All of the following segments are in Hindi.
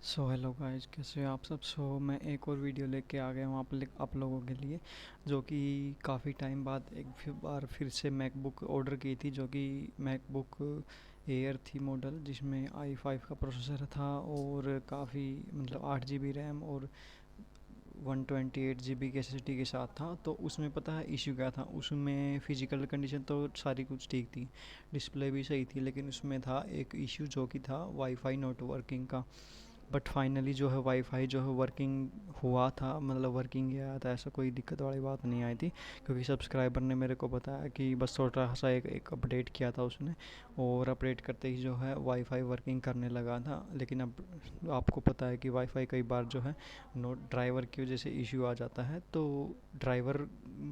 सो हेलो गाइस, कैसे हो आप सब। मैं एक और वीडियो लेके आ गया हूँ आप लोगों के लिए, जो कि काफ़ी टाइम बाद एक बार फिर से मैकबुक ऑर्डर की थी, जो कि मैकबुक एयर थी मॉडल, जिसमें i5 का प्रोसेसर था और काफ़ी मतलब 8 GB रैम और 128 GB की एसएसडी के साथ था। तो उसमें पता है इशू क्या था, उसमें फ़िज़िकल कंडीशन तो सारी कुछ ठीक थी, डिस्प्ले भी सही थी, लेकिन उसमें था एक इशू जो कि था वाईफाई नॉट वर्किंग का। बट फाइनली जो है वाईफाई जो है वर्किंग हुआ था, मतलब वर्किंग ही आया था, ऐसा कोई दिक्कत वाली बात नहीं आई थी। क्योंकि सब्सक्राइबर ने मेरे को बताया कि बस छोटा सा एक अपडेट किया था उसने, और अपडेट करते ही जो है वाईफाई वर्किंग करने लगा था। लेकिन अब आपको पता है कि वाईफाई कई बार जो है नो ड्राइवर की वजह से इशू आ जाता है। तो ड्राइवर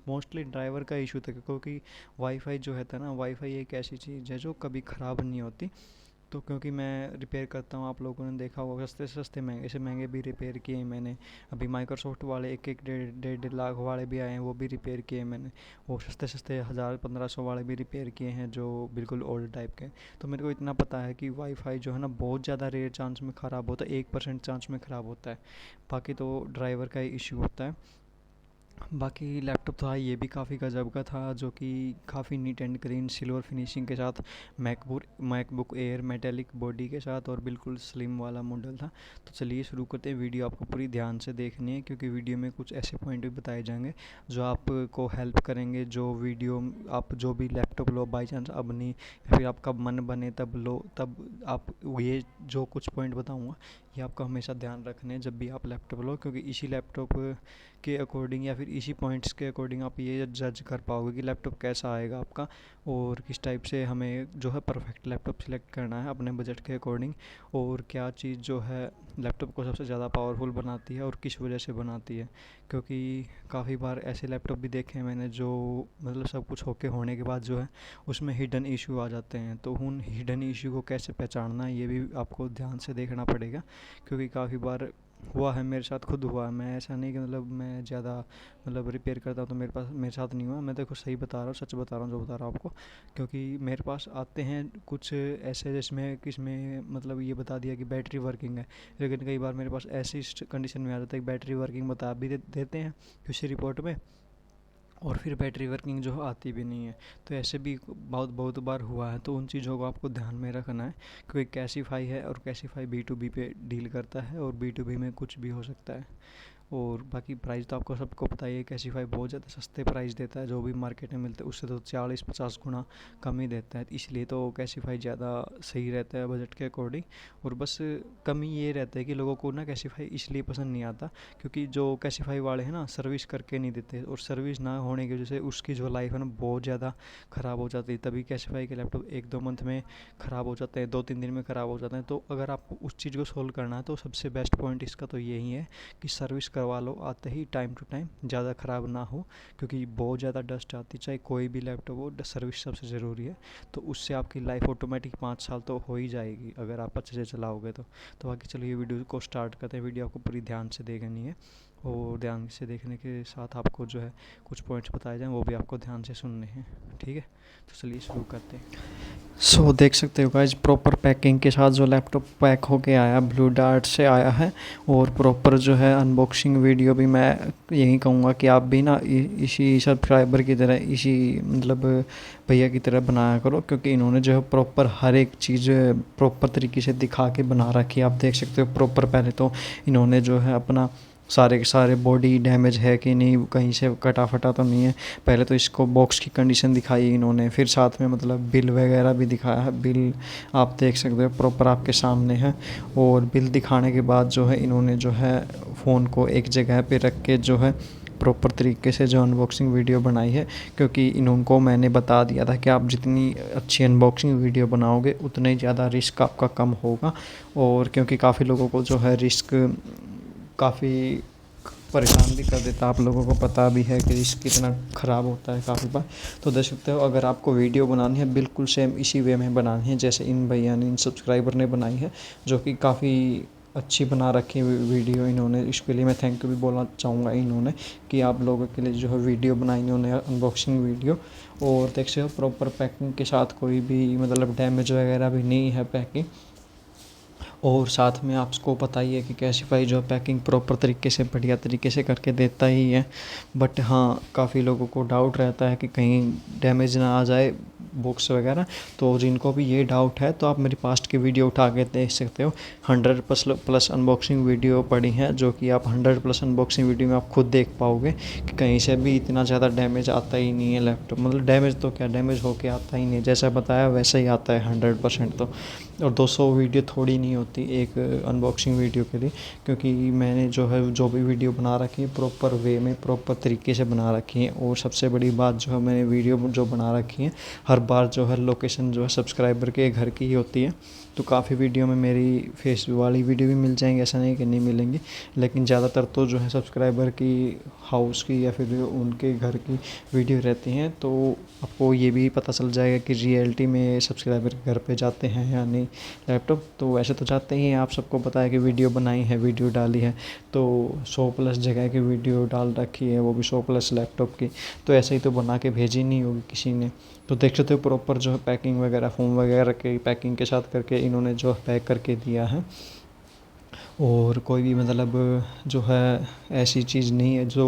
मोस्टली ड्राइवर का इशू था, क्योंकि वाईफाई जो है ना, वाईफाई एक ऐसी चीज़ है जो कभी ख़राब नहीं होती। तो क्योंकि मैं रिपेयर करता हूँ, आप लोगों ने देखा होगा, सस्ते सस्ते महंगे से महंगे भी रिपेयर किए हैं मैंने। अभी माइक्रोसॉफ्ट वाले एक एक डेढ़ डेढ़ डेढ़ लाख वाले भी आए हैं, वो भी रिपेयर किए मैंने। वो सस्ते सस्ते 1000 1500 वाले भी रिपेयर किए हैं, जो बिल्कुल ओल्ड टाइप के। तो मेरे को इतना पता है कि वाईफाई जो है ना बहुत ज़्यादा रेयर चांस में ख़राब होता है, 1% चांस में ख़राब होता है। बाकी तो ड्राइवर का ही इशू होता है। बाकी लैपटॉप था ये भी काफ़ी गजब का था, जो कि काफ़ी neat and clean silver finishing के साथ, मैकबुक एयर मेटेलिक बॉडी के साथ, और बिल्कुल स्लिम वाला मॉडल था। तो चलिए शुरू करते हैं। वीडियो आपको पूरी ध्यान से देखनी है, क्योंकि वीडियो में कुछ ऐसे पॉइंट भी बताए जाएंगे जो आपको हेल्प करेंगे। जो वीडियो आप जो भी लैपटॉप लो बाई चांस अब नहीं, या फिर आपका मन बने तब लो, तब आप ये जो कुछ पॉइंट बताऊँगा ये आपको हमेशा ध्यान रखने हैं जब भी आप लैपटॉप लो, क्योंकि इसी लैपटॉप के अकॉर्डिंग या फिर इसी पॉइंट्स के अकॉर्डिंग आप ये जज कर पाओगे कि लैपटॉप कैसा आएगा आपका, और किस टाइप से हमें जो है परफेक्ट लैपटॉप सिलेक्ट करना है अपने बजट के अकॉर्डिंग। और क्या चीज़ जो है लैपटॉप को सबसे ज़्यादा पावरफुल बनाती है और किस वजह से बनाती है। क्योंकि काफ़ी बार ऐसे लैपटॉप भी देखे हैं मैंने, जो मतलब सब कुछ होके होने के बाद जो है उसमें हिडन इशू आ जाते हैं। तो उन हिडन इशू को कैसे पहचानना है ये भी आपको ध्यान से देखना पड़ेगा, क्योंकि काफ़ी बार हुआ है, मेरे साथ खुद हुआ है। मैं ऐसा नहीं कि मतलब मैं ज़्यादा मतलब रिपेयर करता हूँ तो मेरे साथ नहीं हुआ। मैं देखो सही बता रहा हूँ, सच बता रहा हूँ जो बता रहा हूँ आपको। क्योंकि मेरे पास आते हैं कुछ ऐसे जिसमें किसमें मतलब ये बता दिया कि बैटरी वर्किंग है, लेकिन कई बार मेरे पास ऐसी कंडीशन में आ जाता है कि बैटरी वर्किंग बता भी देते हैं किसी रिपोर्ट में, और फिर बैटरी वर्किंग जो आती भी नहीं है। तो ऐसे भी बहुत बहुत बार हुआ है। तो उन चीज़ों को आपको ध्यान में रखना है, क्योंकि कैसीफाई है और कैसीफाई B2B पे डील करता है, और B2B में कुछ भी हो सकता है। और बाकी प्राइस तो आपको सबको पता ही है, कैसीफाई बहुत ज़्यादा सस्ते प्राइस देता है, जो भी मार्केट में मिलते हैं उससे तो 40 50 गुना कम ही देता है। इसलिए तो कैसीफाई ज़्यादा सही रहता है बजट के अकॉर्डिंग। और बस कमी ये रहता है कि लोगों को ना कैसीफाई इसलिए पसंद नहीं आता, क्योंकि जो कैसीफाई वाले हैं ना सर्विस करके नहीं देते, और सर्विस ना होने की वजह से उसकी जो लाइफ है ना बहुत ज़्यादा ख़राब हो जाती है। तभी कैसीफाई के लैपटॉप 1 2 मंथ में ख़राब हो जाते हैं, 2 3 दिन में ख़राब हो जाते हैं। तो अगर आपको उस चीज़ को सोल्व करना है तो सबसे बेस्ट पॉइंट इसका तो यही है कि सर्विस करवा लो आते ही, टाइम टू टाइम, ज़्यादा ख़राब ना हो। क्योंकि बहुत ज़्यादा डस्ट आती है चाहे कोई भी लैपटॉप हो, सर्विस सबसे ज़रूरी है। तो उससे आपकी लाइफ ऑटोमेटिक 5 साल तो हो ही जाएगी अगर आप अच्छे से चलाओगे तो बाकी चलो ये वीडियो को स्टार्ट करते हैं। वीडियो आपको पूरी ध्यान से देखनी है, और ध्यान से देखने के साथ आपको जो है कुछ पॉइंट्स बताए जाएँ वो भी आपको ध्यान से सुनने हैं। ठीक है, तो चलिए शुरू करते हैं। देख सकते हो गाइज, प्रॉपर पैकिंग के साथ जो लैपटॉप पैक होके आया, ब्लू डार्ट से आया है। और प्रॉपर जो है अनबॉक्सिंग वीडियो भी मैं यही कहूँगा कि आप भी ना इसी सब्सक्राइबर की तरह, इसी मतलब भैया की तरह बनाया करो, क्योंकि इन्होंने जो है प्रॉपर हर एक चीज़ प्रॉपर तरीके से दिखा के बना रखी है। आप देख सकते हो प्रॉपर, पहले तो इन्होंने जो है अपना सारे के सारे बॉडी डैमेज है कि नहीं, कहीं से कटा फटा तो नहीं है। पहले तो इसको बॉक्स की कंडीशन दिखाई इन्होंने, फिर साथ में मतलब बिल वगैरह भी दिखाया है। बिल आप देख सकते हो प्रॉपर आपके सामने है। और बिल दिखाने के बाद जो है इन्होंने जो है फ़ोन को एक जगह पे रख के जो है प्रॉपर तरीके से जो अनबॉक्सिंग वीडियो बनाई है। क्योंकि इनको मैंने बता दिया था कि आप जितनी अच्छी अनबॉक्सिंग वीडियो बनाओगे उतना ही ज़्यादा रिस्क आपका कम होगा। और क्योंकि काफ़ी लोगों को जो है रिस्क काफ़ी परेशान भी कर देता है, आप लोगों को पता भी है कि रिस्क कितना ख़राब होता है काफ़ी बार। तो देख सकते हो, अगर आपको वीडियो बनानी है बिल्कुल सेम इसी वे में बनानी है जैसे इन भैया ने, इन सब्सक्राइबर ने बनाई है, जो कि काफ़ी अच्छी बना रखी है वीडियो इन्होंने। इसके लिए मैं थैंक यू भी बोलना चाहूँगा इन्होंने, कि आप लोगों के लिए जो है वीडियो बनाई इन्होंने, अनबॉक्सिंग वीडियो। और देख सकते हो प्रॉपर पैकिंग के साथ, कोई भी मतलब डैमेज वगैरह भी नहीं है पैकिंग। और साथ में आपको पता ही है कि कैशिफाई जो पैकिंग प्रॉपर तरीके से बढ़िया तरीके से करके देता ही है। बट हाँ, काफ़ी लोगों को डाउट रहता है कि कहीं डैमेज ना आ जाए बॉक्स वगैरह। तो जिनको भी ये डाउट है तो आप मेरी पास्ट की वीडियो उठा के देख सकते हो। 100+ अनबॉक्सिंग वीडियो पड़ी हैं, जो कि आप 100+ अनबॉक्सिंग वीडियो में आप खुद देख पाओगे कि कहीं से भी इतना ज़्यादा डैमेज आता ही नहीं है लैपटॉप। मतलब डैमेज तो क्या, डैमेज होके आता ही नहीं है, जैसा बताया वैसा ही आता है 100% तो। और 200 वीडियो थोड़ी नहीं होती एक अनबॉक्सिंग वीडियो के लिए, क्योंकि मैंने जो है जो भी वीडियो बना रखी है प्रॉपर वे में प्रॉपर तरीके से बना रखी है। और सबसे बड़ी बात जो है, मैंने वीडियो जो बना रखी है हर बार जो है लोकेशन जो है सब्सक्राइबर के घर की ही होती है। तो काफ़ी वीडियो में मेरी फेस वाली वीडियो भी मिल जाएंगी, ऐसा नहीं कि नहीं मिलेंगी, लेकिन ज़्यादातर तो जो है सब्सक्राइबर की हाउस की या फिर उनके घर की वीडियो रहती हैं। तो आपको ये भी पता चल जाएगा कि रियलिटी में सब्सक्राइबर के घर पे जाते हैं या नहीं लैपटॉप। तो वैसे तो जाते ही हैं, आप सबको पता है कि वीडियो बनाई है, वीडियो डाली है, तो 100+ जगह की वीडियो डाल रखी है, वो भी 100+ लैपटॉप की। तो ऐसे ही तो बना के भेजी नहीं होगी किसी ने। तो देख सकते हो प्रॉपर जो है पैकिंग वगैरह फ़ोम वगैरह के पैकिंग के साथ करके इन्होंने जो पैक करके दिया है। और कोई भी मतलब जो है ऐसी चीज़ नहीं है जो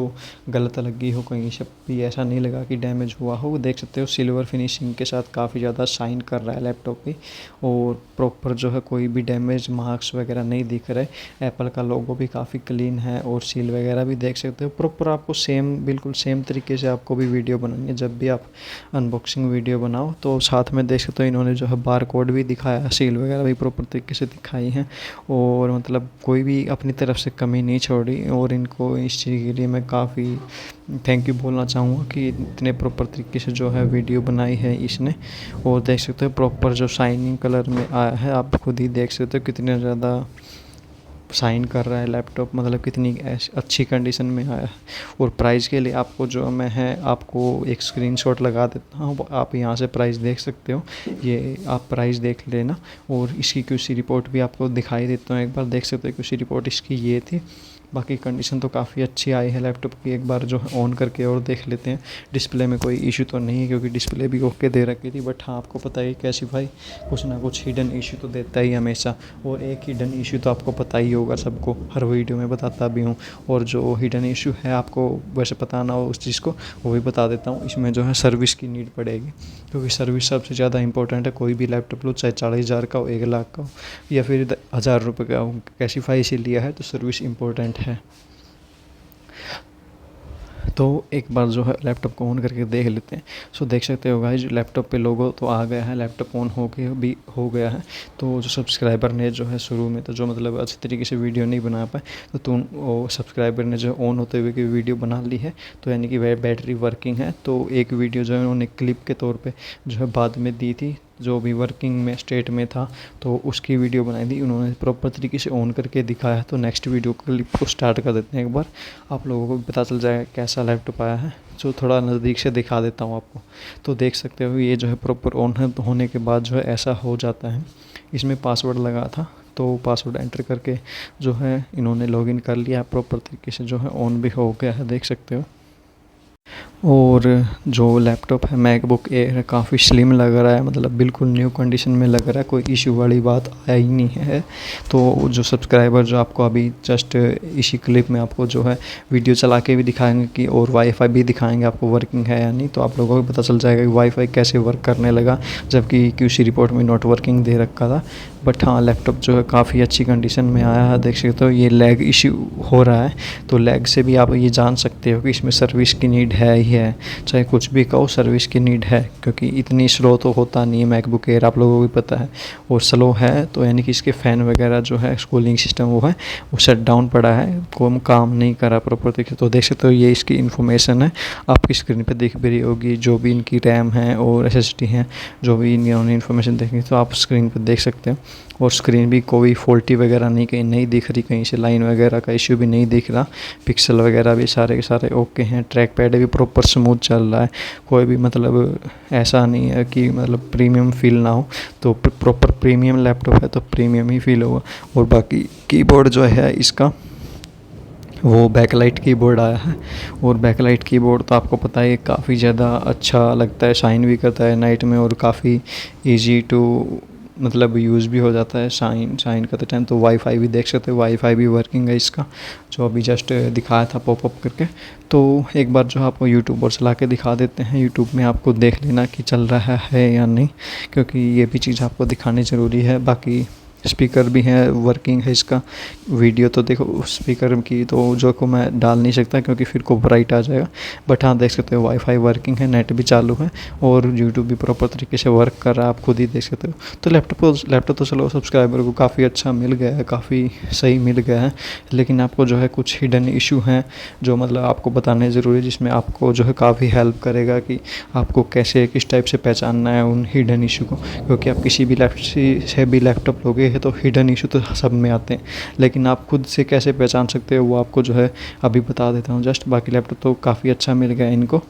गलत लगी हो, कहीं से भी ऐसा नहीं लगा कि डैमेज हुआ हो। देख सकते हो सिल्वर फिनिशिंग के साथ काफ़ी ज़्यादा शाइन कर रहा है लैपटॉप भी। और प्रॉपर जो है कोई भी डैमेज मार्क्स वगैरह नहीं दिख रहे। एप्पल का लोगो भी काफ़ी क्लीन है और सील वगैरह भी देख सकते हो प्रॉपर। आपको सेम बिल्कुल सेम तरीके से आपको भी वीडियो बनानी है, जब भी आप अनबॉक्सिंग वीडियो बनाओ तो साथ में देख सकते हो इन्होंने जो है बार कोड भी दिखाया, सील वगैरह भी प्रॉपर तरीके से दिखाई हैं। और मतलब कोई भी अपनी तरफ से कमी नहीं छोड़ी। और इनको इस चीज़ के लिए मैं काफ़ी थैंक यू बोलना चाहूँगा कि इतने प्रॉपर तरीके से जो है वीडियो बनाई है इसने। और देख सकते हो प्रॉपर जो शाइनिंग कलर में आया है, आप खुद ही देख सकते हो कितने ज़्यादा शाइन कर रहा है लैपटॉप, मतलब कितनी अच्छी कंडीशन में आया है। और प्राइस के लिए आपको जो मैं है आपको एक स्क्रीनशॉट लगा देता हूँ, आप यहाँ से प्राइस देख सकते हो, ये आप प्राइस देख लेना। और इसकी क्यूसी रिपोर्ट भी आपको दिखाई देता हूँ, एक बार देख सकते हो क्यूसी रिपोर्ट इसकी ये थी। बाकी कंडीशन तो काफ़ी अच्छी आई है लैपटॉप की, एक बार जो है ऑन करके और देख लेते हैं। डिस्प्ले में कोई इशू तो नहीं है, क्योंकि डिस्प्ले भी ओके दे रखी थी। बट हाँ, आपको पता है कैशिफाई कुछ ना कुछ हिडन इशू तो देता ही हमेशा। और एक हिडन इशू तो आपको पता ही होगा सबको, हर वीडियो में बताता भी हूँ। और जो हिडन इशू है आपको वैसे पता ना हो उस चीज़ को, वो भी बता देता हूँ। इसमें जो है सर्विस की नीड पड़ेगी, क्योंकि सर्विस सबसे ज़्यादा इंपॉर्टेंट है। कोई भी लैपटॉप लो, चाहे 40,000 का हो, 1 लाख का हो या फिर 1,000 रुपये का हो, कैशिफाई से लिया है तो सर्विस इंपॉर्टेंट है। तो एक बार जो है लैपटॉप को ऑन करके देख लेते हैं। सो देख सकते हो गाइस, लैपटॉप पे लोगो तो आ गया है, लैपटॉप ऑन हो के भी हो गया है। तो जो सब्सक्राइबर ने जो है शुरू में तो जो मतलब अच्छे तरीके से वीडियो नहीं बना पाए, तो तुम वो सब्सक्राइबर ने जो ऑन होते हुए की वीडियो बना ली है। तो यानी कि वह बैटरी वर्किंग है। तो एक वीडियो जो है उन्होंने क्लिप के तौर पर जो है बाद में दी थी, जो भी वर्किंग में स्टेट में था, तो उसकी वीडियो बनाई थी उन्होंने प्रॉपर तरीके से ऑन करके दिखाया है। तो नेक्स्ट वीडियो क्लिप को स्टार्ट कर देते हैं, एक बार आप लोगों को भी पता चल जाएगा कैसा लैपटॉप आया है। जो थोड़ा नज़दीक से दिखा देता हूँ आपको। तो देख सकते हो ये जो है प्रॉपर ऑन होने के बाद जो है ऐसा हो जाता है। इसमें पासवर्ड लगा था, तो पासवर्ड एंटर करके जो है इन्होंने लॉगिन कर लिया, प्रॉपर तरीके से जो है ऑन भी हो गया है, देख सकते हो। और जो लैपटॉप है मैकबुक एयर है, काफ़ी स्लिम लग रहा है, मतलब बिल्कुल न्यू कंडीशन में लग रहा है, कोई इशू वाली बात आई ही नहीं है। तो जो सब्सक्राइबर जो आपको अभी जस्ट इसी क्लिप में आपको जो है वीडियो चला के भी दिखाएंगे कि और वाईफाई भी दिखाएंगे आपको वर्किंग है या नहीं, तो आप लोगों को पता चल जाएगा कि वाईफाई कैसे वर्क करने लगा, जबकि क्यूसी रिपोर्ट में नॉट वर्किंग दे रखा था। बट हाँ, लैपटॉप जो है काफ़ी अच्छी कंडीशन में आया है, देख सकते हो। ये लैग इशू हो रहा है, तो लैग से भी आप ये जान सकते हो कि इसमें सर्विस की नीड है ही है, चाहे कुछ भी कहो सर्विस की नीड है, क्योंकि इतनी स्लो तो होता नहीं है मैकबुक एयर, आप लोगों को भी पता है। और स्लो है तो यानी कि इसके फ़ैन वगैरह जो है कूलिंग सिस्टम वो है वो शट डाउन पड़ा है, कोई काम नहीं करा प्रॉपर तरीके। तो देख सकते हो ये इसकी इन्फॉर्मेशन है, आपकी स्क्रीन पर दिख भी रही होगी, जो भी इनकी रैम है और SSD है, जो भी इन्होंने इन्फॉर्मेशन देखी तो आप स्क्रीन पर देख सकते हो। और स्क्रीन भी कोई फॉल्टी वगैरह नहीं, कहीं नहीं दिख रही, कहीं से लाइन वगैरह का इशू भी नहीं दिख रहा। पिक्सल वगैरह भी सारे के सारे ओके हैं, ट्रैक पैड भी प्रॉपर स्मूथ चल रहा है, कोई भी मतलब ऐसा नहीं है कि मतलब प्रीमियम फील ना हो। तो प्रॉपर प्रीमियम लैपटॉप है तो प्रीमियम ही फील होगा। और बाकी कीबोर्ड जो है इसका वो बैकलाइट कीबोर्ड आया है। और बैकलाइट कीबोर्ड तो आपको पता है काफ़ी ज़्यादा अच्छा लगता है, शाइन भी करता है नाइट में, और काफ़ी ईजी टू मतलब यूज़ भी हो जाता है शाइन शाइन करते टाइम। तो वाईफाई भी देख सकते हो, वाईफाई भी वर्किंग है इसका, जो अभी जस्ट दिखाया था पॉपअप करके। तो एक बार जो आपको यूट्यूब और चला के दिखा देते हैं, यूट्यूब में आपको देख लेना कि चल रहा है या नहीं, क्योंकि ये भी चीज़ आपको दिखानी ज़रूरी है। बाकी स्पीकर भी है, वर्किंग है इसका। वीडियो तो देखो स्पीकर की तो जो को मैं डाल नहीं सकता क्योंकि फिर कॉपीराइट आ जाएगा। बट हाँ, देख सकते हो वाईफाई वर्किंग है, नेट भी चालू है और यूट्यूब भी प्रॉपर तरीके से वर्क कर रहा है, आप खुद ही देख सकते हो। तो लैपटॉप तो चलो सब्सक्राइबर को काफ़ी अच्छा मिल गया है, काफ़ी सही मिल गया है। लेकिन आपको जो है कुछ हिडन इशू हैं जो मतलब आपको बताने ज़रूरी है, जिसमें आपको जो है काफ़ी हेल्प करेगा कि आपको कैसे किस टाइप से पहचानना है उन हिडन इशू को। क्योंकि आप किसी भी लैपटॉप लोगे तो हिडन इशू तो सब में आते हैं, लेकिन आप खुद से कैसे पहचान सकते हो वो आपको जो है अभी बता देता हूँ जस्ट। बाकी लैपटॉप तो काफ़ी अच्छा मिल गया इनको।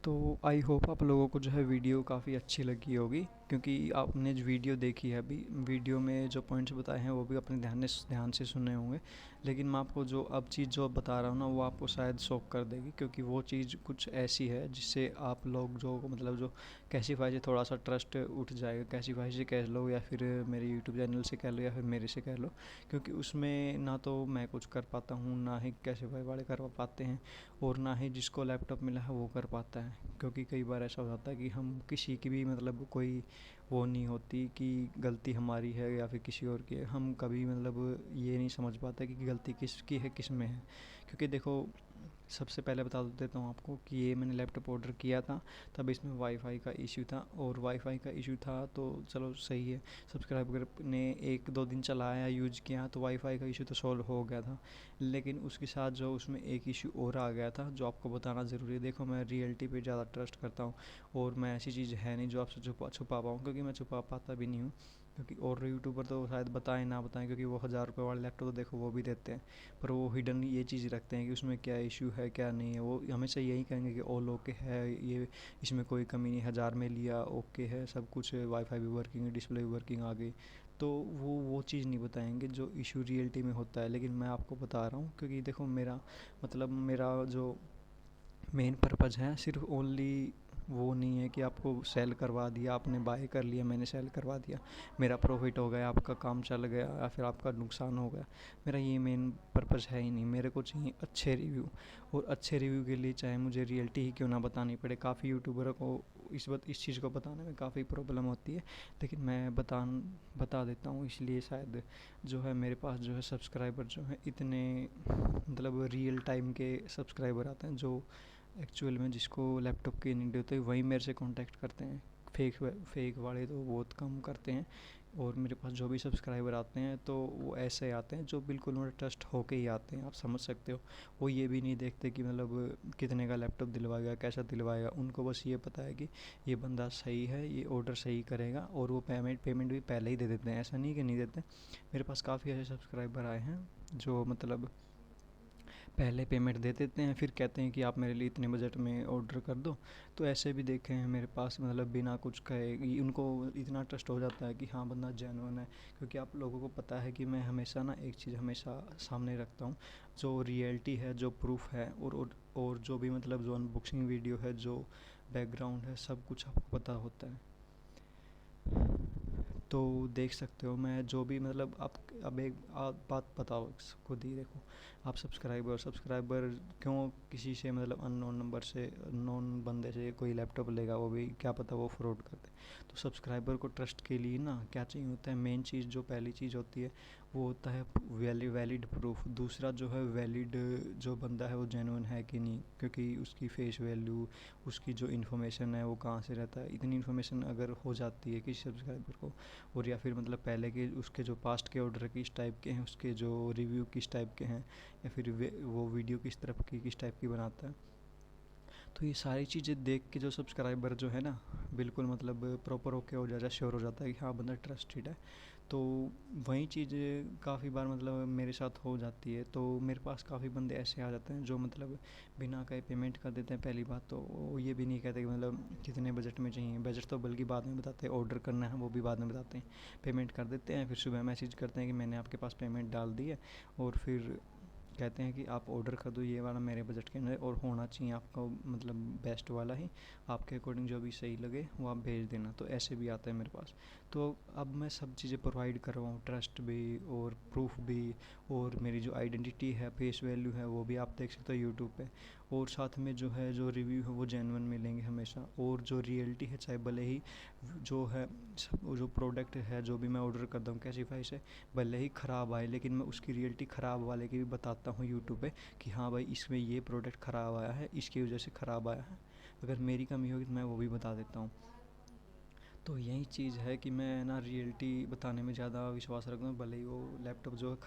तो आई होप आप लोगों को जो है वीडियो काफ़ी अच्छी लगी होगी, क्योंकि आपने जो वीडियो देखी है अभी, वीडियो में जो पॉइंट्स बताए हैं वो भी अपने ध्यान से सुने होंगे। लेकिन मैं आपको जो अब चीज़ जो बता रहा हूँ ना, वो आपको शायद शॉक कर देगी, क्योंकि वो चीज़ कुछ ऐसी है जिससे आप लोग जो मतलब जो कैसीफाई से थोड़ा सा ट्रस्ट उठ जाएगा। कैसीफाई से कह लो या फिर मेरे यूट्यूब चैनल से कह लो या फिर मेरे से कह लो, क्योंकि उसमें ना तो मैं कुछ कर पाता हूँ, ना ही कैसीफाई वाले कर पाते हैं, और ना ही जिसको लैपटॉप मिला है वो कर पाता है। क्योंकि कई बार ऐसा हो जाता है कि हम किसी की भी मतलब कोई वो नहीं होती कि गलती हमारी है या फिर किसी और की है, हम कभी मतलब ये नहीं समझ पाते कि गलती किसकी है किस में है। क्योंकि देखो, सबसे पहले बता देता हूँ आपको कि ये मैंने लैपटॉप ऑर्डर किया था तब इसमें वाईफाई का इशू था, और वाईफाई का इशू था तो चलो सही है, सब्सक्राइबर ने 1-2 दिन चलाया यूज किया तो वाईफाई का इशू तो सॉल्व हो गया था। लेकिन उसके साथ जो उसमें एक इशू और आ गया था जो आपको बताना ज़रूरी है। देखो, मैं रियलिटी पे ज़्यादा ट्रस्ट करता हूँ, और मैं ऐसी चीज़ है नहीं जो आपसे छुपा पाऊँ, क्योंकि मैं छुपा पाता भी नहीं हूँ। क्योंकि और यूट्यूबर तो शायद बताएं ना बताएं, क्योंकि वो 1000 रुपये वाले लैपटॉप तो देखो वो भी देते हैं, पर वो हिडन ये चीज़ रखते हैं कि उसमें क्या इशू है क्या नहीं है। वो हमेशा यही कहेंगे कि ऑल ओके है, ये इसमें कोई कमी नहीं, 1000 में लिया ओके है सब कुछ, वाईफाई भी वर्किंग है, डिस्प्ले भी वर्किंग आ गई। तो वो चीज़ नहीं बताएंगे जो इशू रियलिटी में होता है। लेकिन मैं आपको बता रहा हूँ, क्योंकि देखो मेरा मतलब मेरा जो मेन पर्पज़ है सिर्फ ओनली वो नहीं है कि आपको सेल करवा दिया, आपने बाय कर लिया, मैंने सेल करवा दिया, मेरा प्रॉफिट हो गया, आपका काम चल गया या फिर आपका नुकसान हो गया। मेरा ये मेन पर्पज़ है ही नहीं। मेरे को चाहिए अच्छे रिव्यू, और अच्छे रिव्यू के लिए चाहे मुझे रियलिटी ही क्यों ना बतानी पड़े। काफ़ी यूट्यूबरों को इस चीज़ को बताने में काफ़ी प्रॉब्लम होती है, लेकिन मैं बता देता हूँ। इसलिए शायद जो है मेरे पास जो है सब्सक्राइबर जो है इतने मतलब रियल टाइम के सब्सक्राइबर आते हैं जो एक्चुअल में जिसको लैपटॉप की नीड होती है वही मेरे से कांटेक्ट करते हैं। फेक वाले तो बहुत कम करते हैं, और मेरे पास जो भी सब्सक्राइबर आते हैं तो वो ऐसे आते हैं जो बिल्कुल उन्हें ट्रस्ट होके ही आते हैं, आप समझ सकते हो। वो ये भी नहीं देखते कि मतलब कितने का लैपटॉप दिलवाएगा, कैसा दिलवाएगा। उनको बस ये पता है कि ये बंदा सही है, ये ऑर्डर सही करेगा, और वो पेमेंट भी पहले ही दे देते हैं। ऐसा नहीं कि नहीं देते। मेरे पास काफ़ी ऐसे सब्सक्राइबर आए हैं जो मतलब पहले पेमेंट दे देते हैं, फिर कहते हैं कि आप मेरे लिए इतने बजट में ऑर्डर कर दो। तो ऐसे भी देखे हैं मेरे पास, मतलब बिना कुछ कहे उनको इतना ट्रस्ट हो जाता है कि हाँ बंदा जेन्युइन है। क्योंकि आप लोगों को पता है कि मैं हमेशा ना एक चीज़ हमेशा सामने रखता हूँ, जो रियलिटी है, जो प्रूफ है, और जो भी मतलब जो अनबॉक्सिंग वीडियो है, जो बैकग्राउंड है, सब कुछ आपको पता होता है। तो देख सकते हो मैं जो भी मतलब आप अब एक आप बात बताओ खुद ही देखो। आप सब्सक्राइबर क्यों किसी से मतलब अननोन नंबर से, अननोन बंदे से कोई लैपटॉप लेगा, वो भी क्या पता वो फ्रॉड कर दे। तो सब्सक्राइबर को ट्रस्ट के लिए ना क्या चाहिए होता है, मेन चीज़ जो पहली चीज़ होती है वो होता है वैलिड प्रूफ। दूसरा जो है वैलिड, जो बंदा है वो जेन्युइन है कि नहीं, क्योंकि उसकी फेस वैल्यू, उसकी जो इन्फॉर्मेशन है वो कहाँ से रहता है, इतनी इन्फॉर्मेशन अगर हो जाती है किसी सब्सक्राइबर को, और या फिर मतलब पहले के उसके जो पास्ट के ऑर्डर किस टाइप के हैं, उसके जो रिव्यू किस टाइप के हैं, या फिर वो वीडियो किस तरफ की किस टाइप की बनाता है। तो ये सारी चीज़ें देख के जो सब्सक्राइबर जो है ना बिल्कुल मतलब प्रॉपर ओके हो जाता है, श्योर हो जाता है कि हाँ बंदा ट्रस्टेड है। तो वही चीज़ें काफ़ी बार मतलब मेरे साथ हो जाती है। तो मेरे पास काफ़ी बंदे ऐसे आ जाते हैं जो मतलब बिना कहे पेमेंट कर देते हैं। पहली बात तो वो ये भी नहीं कहते कि मतलब कितने बजट में चाहिए, बजट तो बल्कि बाद में बताते हैं, ऑर्डर करना है वो भी बाद में बताते हैं। पेमेंट कर देते हैं, फिर सुबह मैसेज करते हैं कि मैंने आपके पास पेमेंट डाल दी है, और फिर कहते हैं कि आप ऑर्डर कर दो ये वाला मेरे बजट के अंदर, और होना चाहिए आपका मतलब बेस्ट वाला ही, आपके अकॉर्डिंग जो भी सही लगे वो आप भेज देना। तो ऐसे भी आता है मेरे पास। तो अब मैं सब चीज़ें प्रोवाइड कर रहा हूँ, ट्रस्ट भी और प्रूफ भी, और मेरी जो आइडेंटिटी है, फेस वैल्यू है, वो भी आप देख सकते हो यूट्यूब पे। और साथ में जो है जो रिव्यू है वो जेन्युइन मिलेंगे हमेशा, और जो रियलिटी है, चाहे भले ही जो है वो जो प्रोडक्ट है जो भी मैं ऑर्डर करता हूँ कैसीफाई से, भले ही ख़राब आए, लेकिन मैं उसकी रियलिटी ख़राब वाले की भी बताता हूँ यूट्यूब पे कि हाँ भाई इसमें ये प्रोडक्ट ख़राब आया है, इसकी वजह से ख़राब आया है। अगर मेरी कमी होगी तो मैं वो भी बता देता हूँ। तो यही चीज़ है कि मैं ना रियलिटी बताने में ज़्यादा विश्वास रखता हूँ, भले ही वो लैपटॉप जो है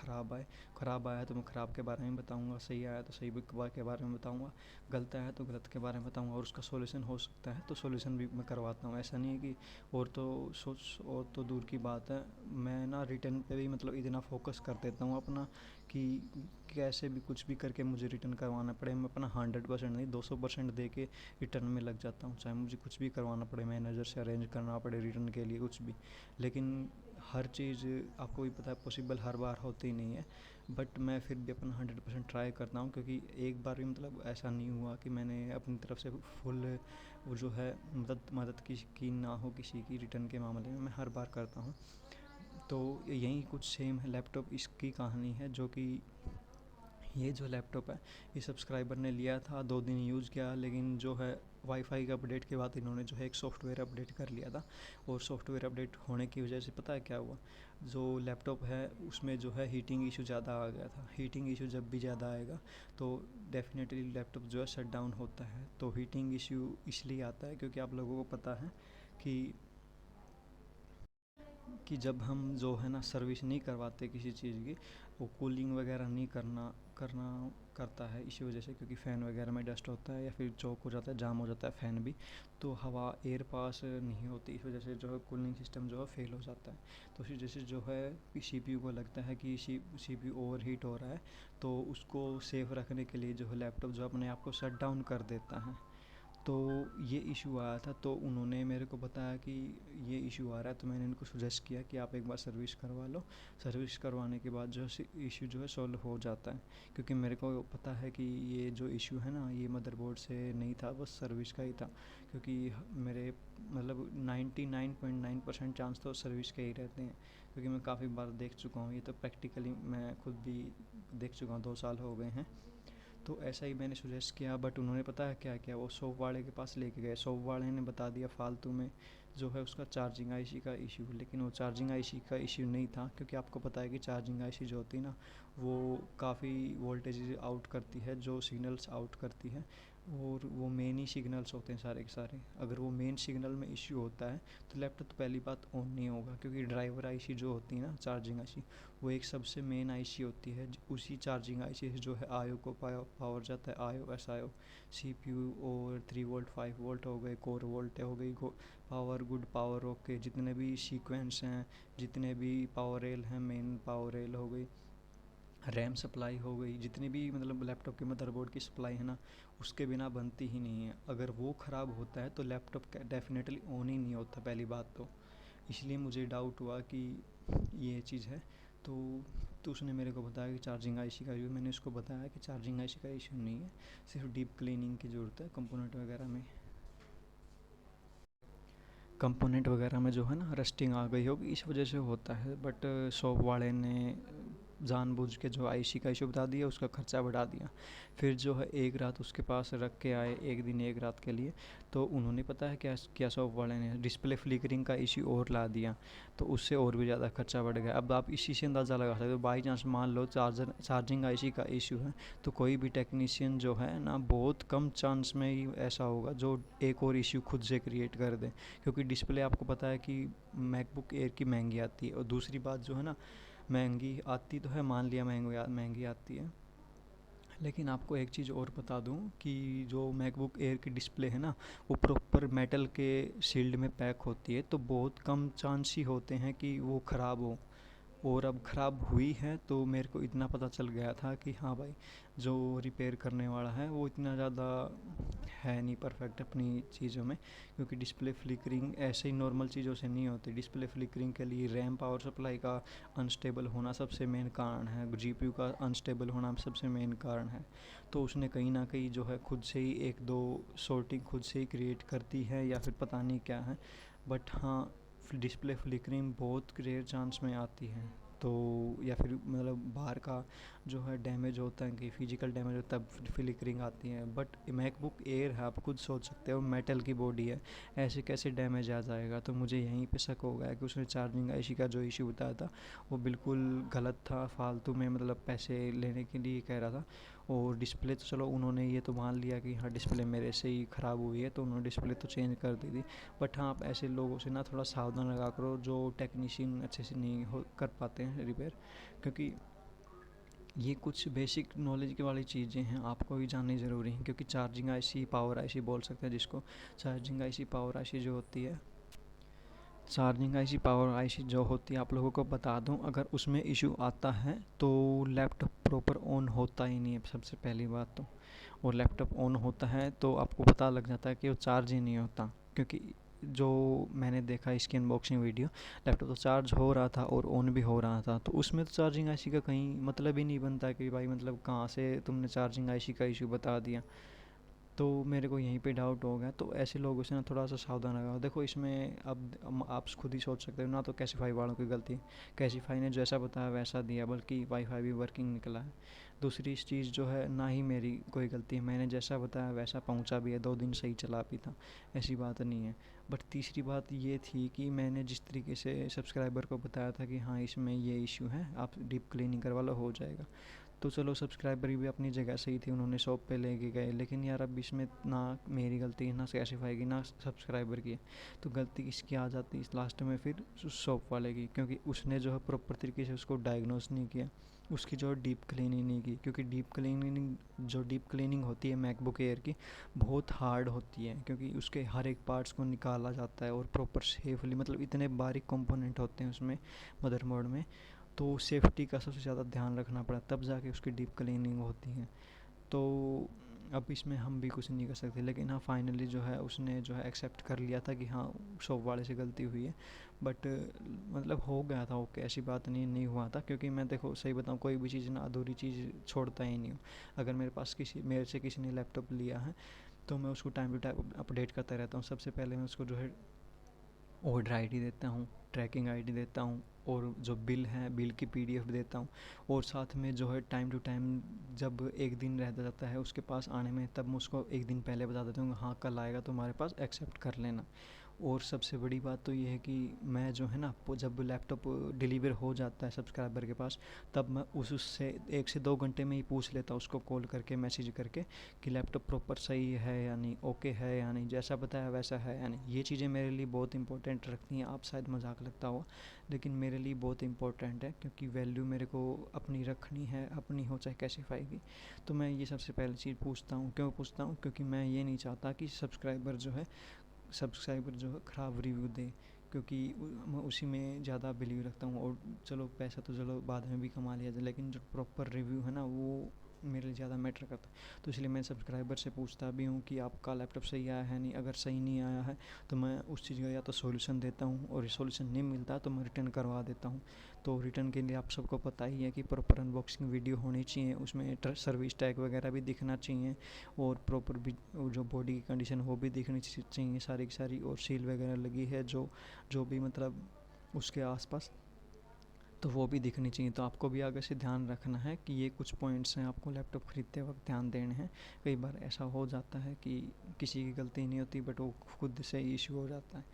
ख़राब आया तो मैं ख़राब के बारे में बताऊँगा, सही आया तो सही के बारे में बताऊँगा, गलत आया तो गलत के बारे में बताऊँगा, और उसका सॉल्यूशन हो सकता है तो सॉल्यूशन भी मैं करवाता हूँ। ऐसा नहीं है कि और तो सोच और तो दूर की बात है, मैं ना रिटर्न पे भी मतलब इतना फोकस कर देता हूँ अपना कि कैसे भी कुछ भी करके मुझे रिटर्न करवाना पड़े, मैं अपना 100% नहीं 200% दे के रिटर्न में लग जाता हूँ, चाहे मुझे कुछ भी करवाना पड़े, मैनेजर से अरेंज करना पड़े रिटर्न के लिए कुछ भी। लेकिन हर चीज़ आपको भी पता है पॉसिबल हर बार होती नहीं है, बट मैं फिर भी अपना 100% ट्राई करता हूँ, क्योंकि एक बार भी मतलब ऐसा नहीं हुआ कि मैंने अपनी तरफ से फुल वो जो है मदद की ना हो किसी की रिटर्न के मामले में, मैं हर बार करता हूँ। तो यही कुछ सेम है लैपटॉप इसकी कहानी है, जो कि ये जो लैपटॉप है ये सब्सक्राइबर ने लिया था, 2 दिन यूज़ किया, लेकिन जो है वाईफाई के अपडेट के बाद इन्होंने जो है एक सॉफ्टवेयर अपडेट कर लिया था, और सॉफ्टवेयर अपडेट होने की वजह से पता है क्या हुआ, जो लैपटॉप है उसमें जो है हीटिंग इशू ज़्यादा आ गया था। हीटिंग इशू जब भी ज़्यादा आएगा तो डेफिनेटली लैपटॉप जो है शट डाउन होता है। तो हीटिंग इशू इसलिए आता है क्योंकि आप लोगों को पता है कि जब हम जो है ना सर्विस नहीं करवाते किसी चीज़ की, वो कूलिंग वगैरह नहीं करना करता है इसी वजह से, क्योंकि फ़ैन वगैरह में डस्ट होता है या फिर चौक हो जाता है, जाम हो जाता है फ़ैन भी, तो हवा एयर पास नहीं होती, इस वजह से जो है कूलिंग सिस्टम जो है फेल हो जाता है। तो इस वजह से जो है CPU को लगता है कि CPU ओवर हीट हो रहा है, तो उसको सेफ रखने के लिए जो है लैपटॉप जो अपने आप को शट डाउन कर देता है। तो ये इशू आया था, तो उन्होंने मेरे को बताया कि ये इशू आ रहा है, तो मैंने इनको सजेस्ट किया कि आप एक बार सर्विस करवा लो। सर्विस करवाने के बाद जो है इशू जो है सॉल्व हो जाता है, क्योंकि मेरे को पता है कि ये जो इशू है ना ये मदरबोर्ड से नहीं था, बस सर्विस का ही था, क्योंकि मेरे मतलब 99.9% चांस तो सर्विस के ही रहते हैं, क्योंकि मैं काफ़ी बार देख चुका हूँ, ये तो प्रैक्टिकली मैं खुद भी देख चुका हूँ, 2 साल हो गए हैं। तो ऐसा ही मैंने सुजेस्ट किया, बट उन्होंने पता है क्या किया, वो शॉप वाले के पास लेके गए, शॉप वाले ने बता दिया फालतू में जो है उसका चार्जिंग आईसी का इशू, लेकिन वो चार्जिंग आईसी का इशू नहीं था, क्योंकि आपको पता है कि चार्जिंग आईसी जो होती है ना वो काफ़ी वोल्टेज आउट करती है, जो सिग्नल्स आउट करती है, और वो मेन ही सिग्नल्स होते हैं सारे के सारे। अगर वो मेन सिग्नल में इशू होता है तो लैपटॉप तो पहली बात ऑन नहीं होगा, क्योंकि ड्राइवर आईसी जो होती है ना चार्जिंग आईसी, वो एक सबसे मेन आईसी होती है, उसी चार्जिंग आईसी से जो है आयो को पावर जाता है, आयो एसआईओ, सीपीयू, और 3 वोल्ट 5 वोल्ट हो गए, कोर वोल्ट हो गई, पावर गुड पावर ओके, जितने भी सीक्वेंस हैं, जितने भी पावर रेल हैं, मेन पावर रेल हो गई, रैम सप्लाई हो गई, जितनी भी मतलब लैपटॉप के मदरबोर्ड की सप्लाई है ना, उसके बिना बनती ही नहीं है। अगर वो ख़राब होता है तो लैपटॉप डेफिनेटली ऑन ही नहीं होता पहली बात तो। इसलिए मुझे डाउट हुआ कि ये चीज़ है। तो उसने मेरे को बताया कि चार्जिंग आईसी का इशू, मैंने उसको बताया कि चार्जिंग आईसी का इशू नहीं है, सिर्फ डीप क्लीनिंग की ज़रूरत है कंपोनेंट वगैरह में। कंपोनेंट वगैरह में जो है ना रस्टिंग आ गई होगी, इस वजह से होता है, बट शॉप वाले ने जानबूझ के जो आईसी का इशू बता दिया, उसका खर्चा बढ़ा दिया। फिर जो है एक रात उसके पास रख के आए, एक दिन एक रात के लिए, तो उन्होंने पता है क्या क्या शॉप वाले ने डिस्प्ले फ्लिकरिंग का इशू और ला दिया, तो उससे और भी ज़्यादा खर्चा बढ़ गया। अब आप इसी से अंदाज़ा लगा सकते हो, बाई चांस मान लो चार्जिंग आईसी का इशू है, तो कोई भी टेक्नीशियन जो है ना बहुत कम चांस में ही ऐसा होगा जो एक और इशू खुद से क्रिएट कर दे, क्योंकि डिस्प्ले आपको पता है कि मैकबुक एयर की महंगी आती है, और दूसरी बात जो है ना महंगी आती तो है, मान लिया महंगी आती है, लेकिन आपको एक चीज़ और बता दूं कि जो मैकबुक एयर की डिस्प्ले है ना वो प्रॉपर मेटल के शील्ड में पैक होती है, तो बहुत कम चांस ही होते हैं कि वो ख़राब हो। और अब ख़राब हुई है तो मेरे को इतना पता चल गया था कि हाँ भाई, जो रिपेयर करने वाला है वो इतना ज़्यादा है नहीं परफेक्ट अपनी चीज़ों में, क्योंकि डिस्प्ले फ्लिकरिंग ऐसे ही नॉर्मल चीज़ों से नहीं होती। डिस्प्ले फ्लिकरिंग के लिए रैम पावर सप्लाई का अनस्टेबल होना सबसे मेन कारण है, जीपीयू का अनस्टेबल होना सबसे मेन कारण है। तो उसने कहीं ना कहीं जो है खुद से ही एक दो सॉर्टिंग खुद से ही क्रिएट करती है, या फिर पता नहीं क्या है। बट हाँ, डिस्प्ले फ्लिकरिंग बहुत रेयर चांस में आती है। तो या फिर मतलब बाहर का जो है डैमेज होता है कि फिजिकल डैमेज होता है तब फ्लिकरिंग आती है। बट मैकबुक एयर है, आप खुद सोच सकते हो मेटल की बॉडी है, ऐसे कैसे डैमेज आ जाएगा। तो मुझे यहीं पे शक हो गया कि उसने चार्जिंग आईसी का जो इशू बताया था वो बिल्कुल गलत था, फालतू में मतलब पैसे लेने के लिए कह रहा था। और डिस्प्ले तो चलो उन्होंने ये तो मान लिया कि हाँ डिस्प्ले मेरे से ही ख़राब हुई है, तो उन्होंने डिस्प्ले तो चेंज कर दी थी। बट हाँ, आप ऐसे लोगों से ना थोड़ा सावधान रखा करो जो टेक्नीशियन अच्छे से नहीं हो कर पाते हैं रिपेयर, क्योंकि ये कुछ बेसिक नॉलेज की वाली चीज़ें हैं, आपको भी जाननी ज़रूरी है। क्योंकि चार्जिंग आईसी पावर आईसी बोल सकते हैं जिसको, चार्जिंग आईसी पावर आईसी जो होती है, चार्जिंग आईसी पावर आईसी जो होती है, आप लोगों को बता दूं, अगर उसमें इशू आता है तो लैपटॉप प्रॉपर ऑन होता ही नहीं है सबसे पहली बात तो। और लैपटॉप ऑन होता है तो आपको पता लग जाता है कि वो चार्ज ही नहीं होता, क्योंकि जो मैंने देखा इसकी अनबॉक्सिंग वीडियो, लैपटॉप तो चार्ज हो रहा था और ऑन भी हो रहा था। तो उसमें तो चार्जिंग आईसी का कहीं मतलब ही नहीं बनता कि भाई मतलब कहाँ से तुमने चार्जिंग आईसी का इशू बता दिया। तो मेरे को यहीं पे डाउट हो गया। तो ऐसे लोगों से ना थोड़ा सा सावधान रहो। देखो इसमें अब आप खुद ही सोच सकते हो ना, तो कैसीफाई वालों की गलती है, कैसीफाई ने जैसा बताया वैसा दिया, बल्कि वाईफाई भी वर्किंग निकला है। दूसरी चीज़ जो है, ना ही मेरी कोई गलती है, मैंने जैसा बताया वैसा पहुंचा भी है, 2 दिन सही चला भी था, ऐसी बात नहीं है। बट तीसरी बात ये थी कि मैंने जिस तरीके से सब्सक्राइबर को बताया था कि हाँ इसमें ये इशू है, आप डीप क्लीनिंग करवा लो हो जाएगा, तो चलो सब्सक्राइबर भी अपनी जगह सही थी, उन्होंने शॉप पे लेके गए। लेकिन यार अब इसमें ना मेरी गलती है, ना कैशिफाई की, ना सब्सक्राइबर की है। तो गलती किसकी आ जाती है लास्ट में? फिर शॉप वाले की, क्योंकि उसने जो है प्रॉपर तरीके से उसको डायग्नोस नहीं किया, उसकी जो डीप क्लीनिंग नहीं की। क्योंकि डीप क्लीनिंग होती है मैकबुक एयर की, बहुत हार्ड होती है, क्योंकि उसके हर एक पार्ट्स को निकाला जाता है और प्रॉपर सेफली, मतलब इतने बारीक कंपोनेंट होते हैं उसमें मदरबोर्ड में, तो सेफ्टी का सबसे ज़्यादा ध्यान रखना पड़ा, तब जाके उसकी डीप क्लीनिंग होती है। तो अब इसमें हम भी कुछ नहीं कर सकते। लेकिन हाँ, फाइनली जो है उसने जो है एक्सेप्ट कर लिया था कि हाँ शॉप वाले से गलती हुई है। बट मतलब हो गया था ओके, ऐसी बात नहीं हुआ था। क्योंकि मैं देखो सही बताऊँ, कोई भी चीज़ ना अधूरी चीज़ छोड़ता ही नहीं हूँ। अगर मेरे से किसी ने लैपटॉप लिया है तो मैं उसको टाइम टू टाइम अपडेट करता रहता हूँ। सबसे पहले मैं उसको जो है ऑर्डर आईडी देता हूँ, ट्रैकिंग आईडी देता हूँ, और जो बिल है बिल की पीडीएफ देता हूँ। और साथ में जो है टाइम टू टाइम, जब एक दिन रह जाता है उसके पास आने में, तब मैं उसको एक दिन पहले बता देता हूँ हाँ कल आएगा तो हमारे पास एक्सेप्ट कर लेना। और सबसे बड़ी बात तो ये है कि मैं जो है ना, जब लैपटॉप डिलीवर हो जाता है सब्सक्राइबर के पास, तब मैं उससे 1 से 2 घंटे में ही पूछ लेता हूँ उसको कॉल करके, मैसेज करके, कि लैपटॉप प्रॉपर सही है या नहीं, ओके है या नहीं, जैसा बताया वैसा है या नहीं। ये चीज़ें मेरे लिए बहुत इंपॉर्टेंट रखती हैं। आप शायद मजाक लगता हुआ, लेकिन मेरे लिए बहुत इंपॉर्टेंट है, क्योंकि वैल्यू मेरे को अपनी रखनी है, अपनी हो चाहे कैसी पाएगी। तो मैं ये सबसे पहली चीज़ पूछता हूँ। क्यों पूछता हूँ? क्योंकि मैं ये नहीं चाहता कि सब्सक्राइबर जो है ख़राब रिव्यू दे, क्योंकि मैं उसी में ज़्यादा बिलीव रखता हूँ। और चलो पैसा तो चलो बाद में भी कमा लिया जाए, लेकिन जो प्रॉपर रिव्यू है ना वो मेरे लिए ज़्यादा मैटर करता है। तो इसलिए मैं सब्सक्राइबर से पूछता भी हूँ कि आपका लैपटॉप सही आया है नहीं। अगर सही नहीं आया है तो मैं उस चीज़ का या तो सॉल्यूशन देता हूँ, और सॉल्यूशन नहीं मिलता तो मैं रिटर्न करवा देता हूँ। तो रिटर्न के लिए आप सबको पता ही है कि प्रॉपर अनबॉक्सिंग वीडियो होनी चाहिए, उसमें सर्विस टैग वगैरह भी दिखना चाहिए, और प्रॉपर भी जो बॉडी की कंडीशन वो भी दिखनी चाहिए सारी की सारी, और सील वगैरह लगी है जो जो भी मतलब उसके आसपास, तो वो भी दिखनी चाहिए। तो आपको भी आगे से ध्यान रखना है कि ये कुछ पॉइंट्स हैं आपको लैपटॉप ख़रीदते वक्त ध्यान देने हैं। कई बार ऐसा हो जाता है कि किसी की गलती नहीं होती, बट वो खुद से ही इशू हो जाता है।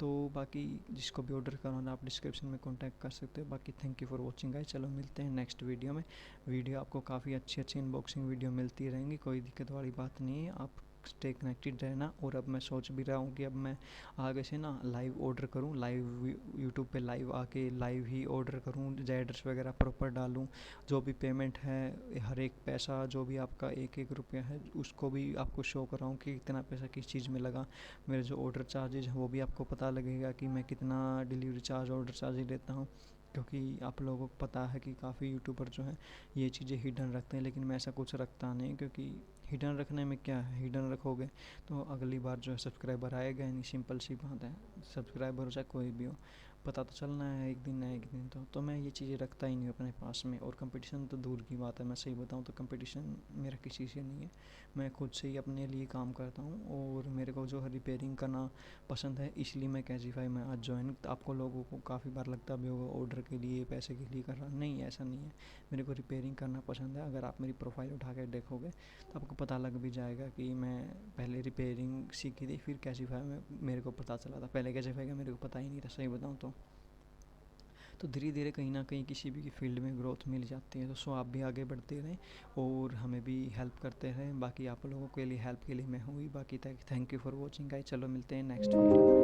तो बाकी जिसको भी ऑर्डर करवाना आप डिस्क्रिप्शन में कांटेक्ट कर सकते हो। बाकी thank you for watching guys. चलो मिलते हैं नेक्स्ट वीडियो में। वीडियो आपको काफ़ी अच्छी अच्छी अनबॉक्सिंग वीडियो मिलती रहेंगी, कोई दिक्कत वाली बात नहीं है। आप स्टे कनेक्टेड रहना। और अब मैं सोच भी रहा हूँ कि अब मैं आगे से ना लाइव ऑर्डर करूँ, लाइव यूट्यूब पे लाइव आके लाइव ही ऑर्डर करूँ, एड्रेस वगैरह प्रॉपर डालूँ, जो भी पेमेंट है हर एक पैसा जो भी आपका एक एक रुपया है उसको भी आपको शो कराऊँ कि कितना पैसा किस चीज़ में लगा। मेरे जो ऑर्डर चार्जेज हैं वो भी आपको पता लगेगा कि मैं कितना डिलीवरी चार्ज ऑर्डर चार्ज लेता हूँ। क्योंकि आप लोगों को पता है कि काफ़ी यूट्यूबर जो हैं ये चीज़ें हिडन रखते हैं, लेकिन मैं ऐसा कुछ रखता नहीं, क्योंकि हिडन रखने में क्या है, हिडन रखोगे तो अगली बार जो है सब्सक्राइबर आएगा नहीं, सिंपल सी बात है। सब्सक्राइबर हो चाहे कोई भी हो, पता तो चलना है एक दिन ना एक दिन। तो मैं ये चीज़ें रखता ही नहीं अपने पास में। और कंपटीशन तो दूर की बात है, मैं सही बताऊँ तो कंपटीशन मेरा किसी से नहीं है। मैं खुद से ही अपने लिए काम करता हूँ, और मेरे को जो है रिपेयरिंग करना पसंद है, इसलिए मैं कैजीफाई में आज ज्वाइन। आपको लोगों को काफ़ी बार लगता भी होगा ऑर्डर के लिए पैसे के लिए कर रहा, नहीं ऐसा नहीं है। मेरे को रिपेयरिंग करना पसंद है। अगर आप मेरी प्रोफाइल उठा के देखोगे तो आपको पता लग भी जाएगा कि मैं पहले रिपेयरिंग सीखी थी, फिर कैजीफाई में मेरे को पता चला था। पहले कैजीफाई का मेरे को पता ही नहीं था, सही बताऊँ तो धीरे धीरे कहीं ना कहीं किसी भी फील्ड में ग्रोथ मिल जाती है। तो सो आप भी आगे बढ़ते रहें और हमें भी हेल्प करते रहें। बाकी आप लोगों के लिए हेल्प के लिए मैं हूँ ही। बाकी thank you for watching guys. चलो मिलते हैं नेक्स्ट वीडियो में।